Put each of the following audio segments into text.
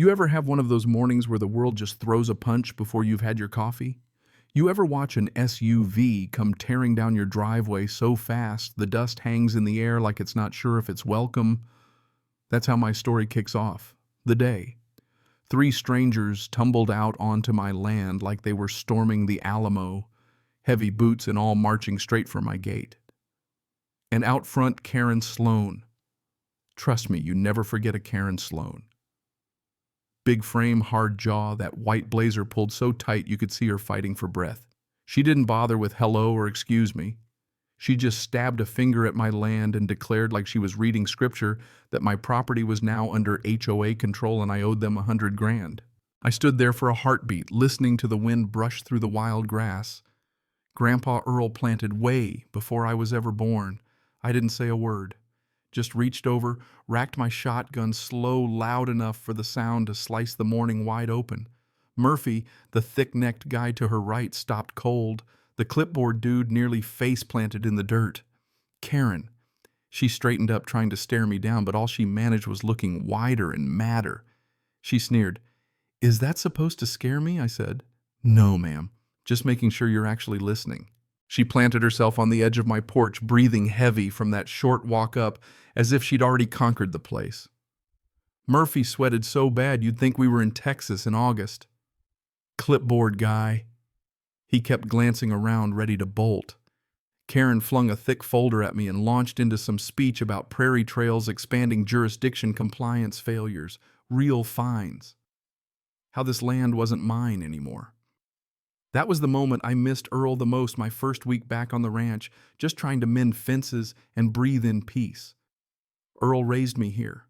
You ever have one of those mornings where the world just throws a punch before you've had your coffee? You ever watch an SUV come tearing down your driveway so fast the dust hangs in the air like it's not sure if it's welcome? That's how my story kicks off. The day. Three strangers tumbled out onto my land like they were storming the Alamo, heavy boots and all marching straight for my gate. And out front, Karen Sloan. Trust me, you never forget a Karen Sloan. Big frame, hard jaw, that white blazer pulled so tight you could see her fighting for breath. She didn't bother with hello or excuse me. She just stabbed a finger at my land and declared like she was reading scripture that my property was now under HOA control and I owed them $100,000. I stood there for a heartbeat, listening to the wind brush through the wild grass. Grandpa Earl planted way before I was ever born. I didn't say a word. Just reached over, racked my shotgun slow, loud enough for the sound to slice the morning wide open. Murphy, the thick-necked guy to her right, stopped cold. The clipboard dude nearly face-planted in the dirt. Karen. She straightened up, trying to stare me down, but all she managed was looking wider and madder. She sneered. "Is that supposed to scare me?" I said. "No, ma'am. Just making sure you're actually listening." She planted herself on the edge of my porch, breathing heavy from that short walk up, as if she'd already conquered the place. Murphy sweated so bad you'd think we were in Texas in August. Clipboard guy. He kept glancing around, ready to bolt. Karen flung a thick folder at me and launched into some speech about prairie trails, expanding jurisdiction compliance failures, real fines. How this land wasn't mine anymore. That was the moment I missed Earl the most my first week back on the ranch, just trying to mend fences and breathe in peace. Earl raised me here.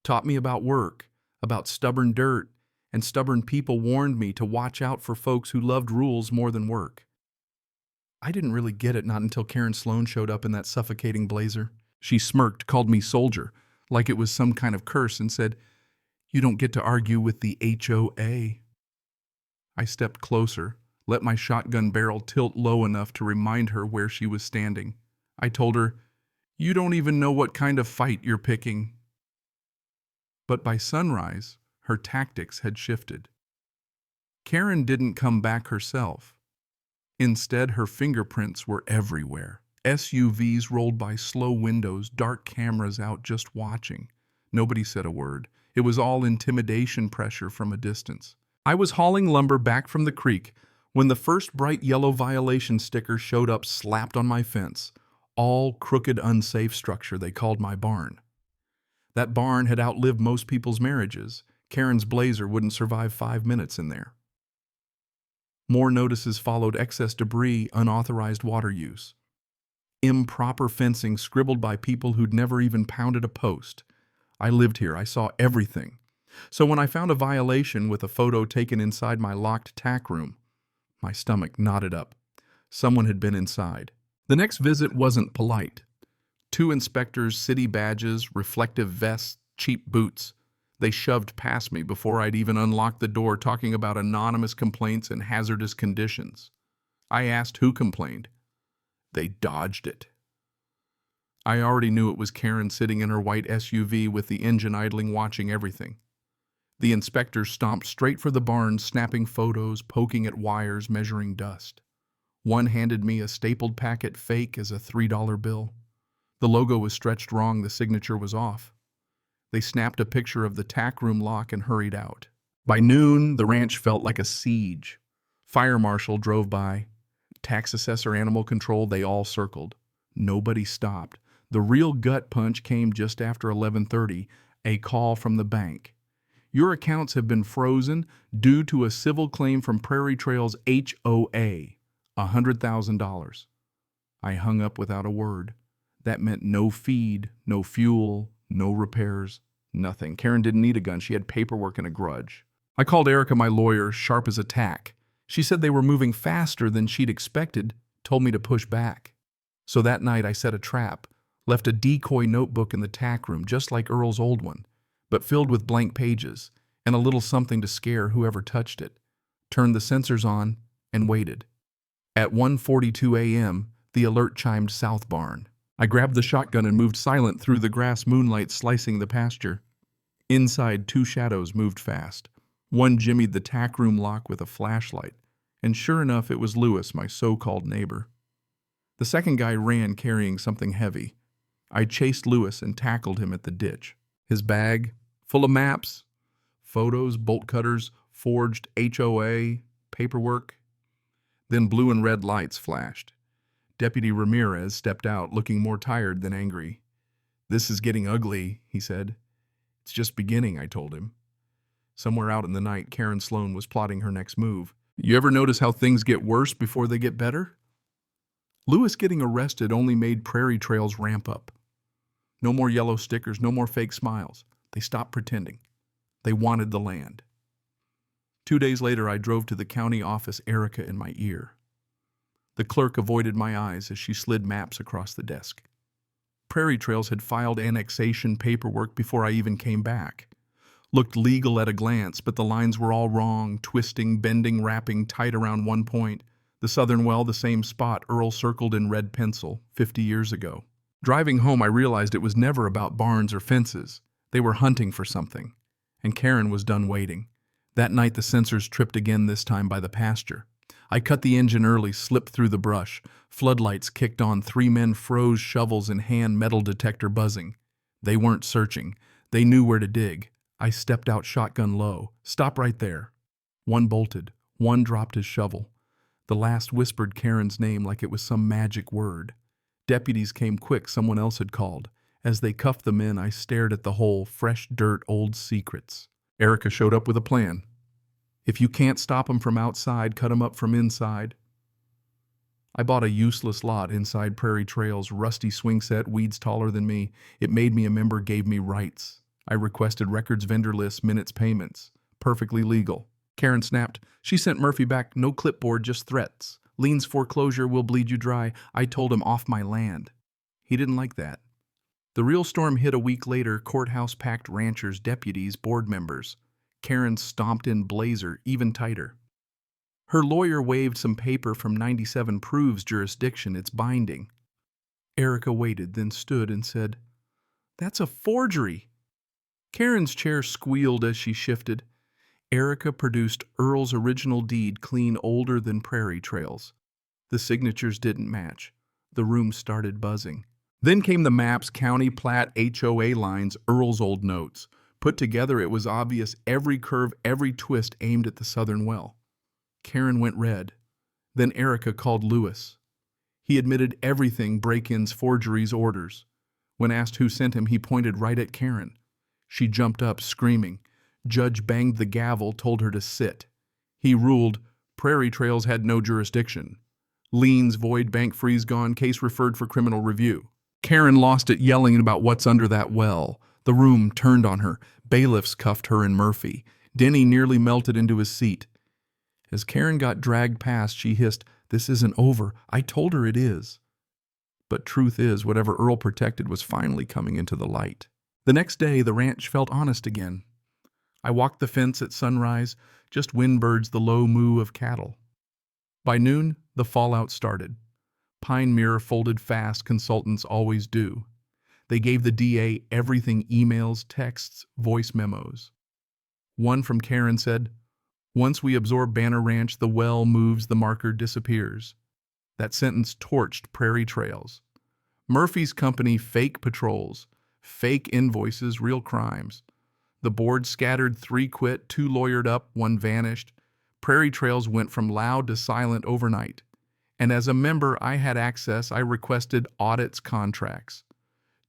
Taught me about work, about stubborn dirt, and stubborn people, warned me to watch out for folks who loved rules more than work. I didn't really get it not until Karen Sloan showed up in that suffocating blazer. She smirked, called me soldier, like it was some kind of curse, and said, "You don't get to argue with the HOA. I stepped closer, let my shotgun barrel tilt low enough to remind her where she was standing. I told her, "You don't even know what kind of fight you're picking." But by sunrise, her tactics had shifted. Karen didn't come back herself. Instead, her fingerprints were everywhere. SUVs rolled by slow windows, dark cameras out just watching. Nobody said a word. It was all intimidation pressure from a distance. I was hauling lumber back from the creek when the first bright yellow violation sticker showed up, slapped on my fence. All crooked, unsafe structure, they called my barn. That barn had outlived most people's marriages. Karen's blazer wouldn't survive 5 minutes in there. More notices followed: excess debris, unauthorized water use. Improper fencing scribbled by people who'd never even pounded a post. I lived here. I saw everything. So when I found a violation with a photo taken inside my locked tack room, my stomach knotted up. Someone had been inside. The next visit wasn't polite. 2 inspectors, city badges, reflective vests, cheap boots. They shoved past me before I'd even unlocked the door, talking about anonymous complaints and hazardous conditions. I asked who complained. They dodged it. I already knew it was Karen sitting in her white SUV with the engine idling, watching everything. The inspectors stomped straight for the barn, snapping photos, poking at wires, measuring dust. One handed me a stapled packet, fake as a $3 bill. The logo was stretched wrong, the signature was off. They snapped a picture of the tack room lock and hurried out. By noon, the ranch felt like a siege. Fire marshal drove by. Tax assessor, animal control, they all circled. Nobody stopped. The real gut punch came just after 11:30, a call from the bank. "Your accounts have been frozen due to a civil claim from Prairie Trails HOA, $100,000. I hung up without a word. That meant no feed, no fuel, no repairs, nothing. Karen didn't need a gun. She had paperwork and a grudge. I called Erica, my lawyer, sharp as a tack. She said they were moving faster than she'd expected, told me to push back. So that night I set a trap, left a decoy notebook in the tack room, just like Earl's old one, but filled with blank pages and a little something to scare whoever touched it. Turned the sensors on and waited. At 1:42 a.m., the alert chimed South Barn. I grabbed the shotgun and moved silent through the grass, moonlight slicing the pasture. Inside, two shadows moved fast. One jimmied the tack room lock with a flashlight, and sure enough, it was Lewis, my so-called neighbor. The second guy ran carrying something heavy. I chased Lewis and tackled him at the ditch. His bag, full of maps, photos, bolt cutters, forged HOA, paperwork. Then blue and red lights flashed. Deputy Ramirez stepped out, looking more tired than angry. "This is getting ugly," he said. "It's just beginning," I told him. Somewhere out in the night, Karen Sloan was plotting her next move. You ever notice how things get worse before they get better? Lewis getting arrested only made Prairie Trails ramp up. No more yellow stickers, no more fake smiles. They stopped pretending. They wanted the land. 2 days later, I drove to the county office, Erica in my ear. The clerk avoided my eyes as she slid maps across the desk. Prairie Trails had filed annexation paperwork before I even came back. Looked legal at a glance, but the lines were all wrong, twisting, bending, wrapping tight around one point. The southern well, the same spot Earl circled in red pencil 50 years ago. Driving home, I realized it was never about barns or fences. They were hunting for something. And Karen was done waiting. That night, the sensors tripped again, this time by the pasture. I cut the engine early, slipped through the brush. Floodlights kicked on. 3 men froze, shovels in hand, metal detector buzzing. They weren't searching. They knew where to dig. I stepped out, shotgun low. "Stop right there." One bolted. One dropped his shovel. The last whispered Karen's name like it was some magic word. Deputies came quick, someone else had called. As they cuffed the men, I stared at the hole, fresh dirt, old secrets. Erica showed up with a plan. "If you can't stop them from outside, cut them up from inside." I bought a useless lot inside Prairie Trails, rusty swing set, weeds taller than me. It made me a member, gave me rights. I requested records, vendor lists, minutes, payments. Perfectly legal. Karen snapped. She sent Murphy back. "No clipboard, just threats. Liens foreclosure will bleed you dry." I told him off my land. He didn't like that. The real storm hit a week later. Courthouse packed, ranchers, deputies, board members. Karen stomped in blazer, even tighter. Her lawyer waved some paper from 97, proves jurisdiction, it's binding. Erica waited, then stood and said, "That's a forgery." Karen's chair squealed as she shifted. Erica produced Earl's original deed, clean, older than Prairie Trails. The signatures didn't match. The room started buzzing. Then came the maps, county plat, HOA lines, Earl's old notes. Put together, it was obvious, every curve, every twist aimed at the southern well. Karen went red. Then Erica called Lewis. He admitted everything, break-ins, forgeries, orders. When asked who sent him, he pointed right at Karen. She jumped up, screaming. Judge banged the gavel, told her to sit. He ruled Prairie Trails had no jurisdiction. Liens void, bank freeze gone, case referred for criminal review. Karen lost it, yelling about what's under that well. The room turned on her. Bailiffs cuffed her and Murphy. Denny nearly melted into his seat. As Karen got dragged past, she hissed, "This isn't over. I told her it is." But truth is, whatever Earl protected was finally coming into the light. The next day, the ranch felt honest again. I walked the fence at sunrise, just windbirds, the low moo of cattle. By noon, the fallout started. Pine Mirror folded fast, consultants always do. They gave the DA everything, emails, texts, voice memos. One from Karen said, "Once we absorb Banner Ranch, the well moves, the marker disappears." That sentence torched Prairie Trails. Murphy's company, fake patrols, fake invoices, real crimes. The board scattered, 3 quit, 2 lawyered up, 1 vanished. Prairie Trails went from loud to silent overnight. And as a member, I had access. I requested audits, contracts.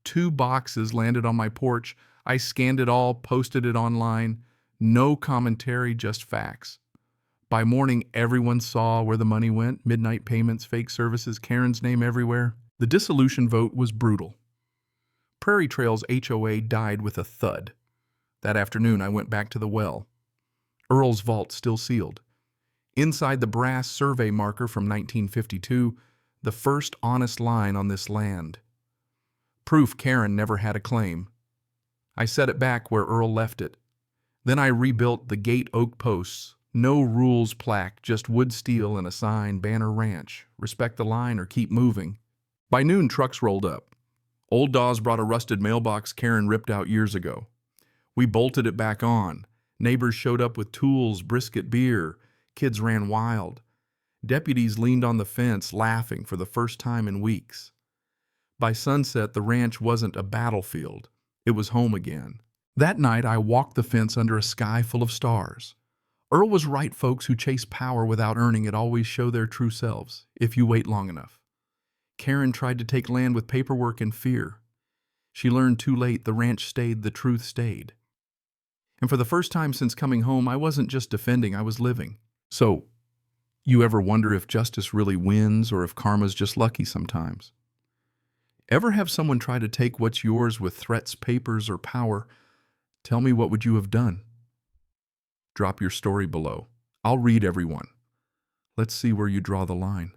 2 boxes landed on my porch. I scanned it all, posted it online. No commentary, just facts. By morning, everyone saw where the money went. Midnight payments, fake services, Karen's name everywhere. The dissolution vote was brutal. Prairie Trails HOA died with a thud. That afternoon, I went back to the well. Earl's vault still sealed. Inside the brass survey marker from 1952, the first honest line on this land. Proof Karen never had a claim. I set it back where Earl left it. Then I rebuilt the gate oak posts. No rules plaque, just wood steel and a sign, Banner Ranch. Respect the line or keep moving. By noon, trucks rolled up. Old Dawes brought a rusted mailbox Karen ripped out years ago. We bolted it back on. Neighbors showed up with tools, brisket beer. Kids ran wild. Deputies leaned on the fence, laughing for the first time in weeks. By sunset, the ranch wasn't a battlefield. It was home again. That night, I walked the fence under a sky full of stars. Earl was right, folks who chase power without earning it always show their true selves, if you wait long enough. Karen tried to take land with paperwork and fear. She learned too late the ranch stayed, the truth stayed. And for the first time since coming home, I wasn't just defending, I was living. So, you ever wonder if justice really wins or if karma's just lucky sometimes? Ever have someone try to take what's yours with threats, papers, or power? Tell me, what would you have done? Drop your story below. I'll read everyone. Let's see where you draw the line.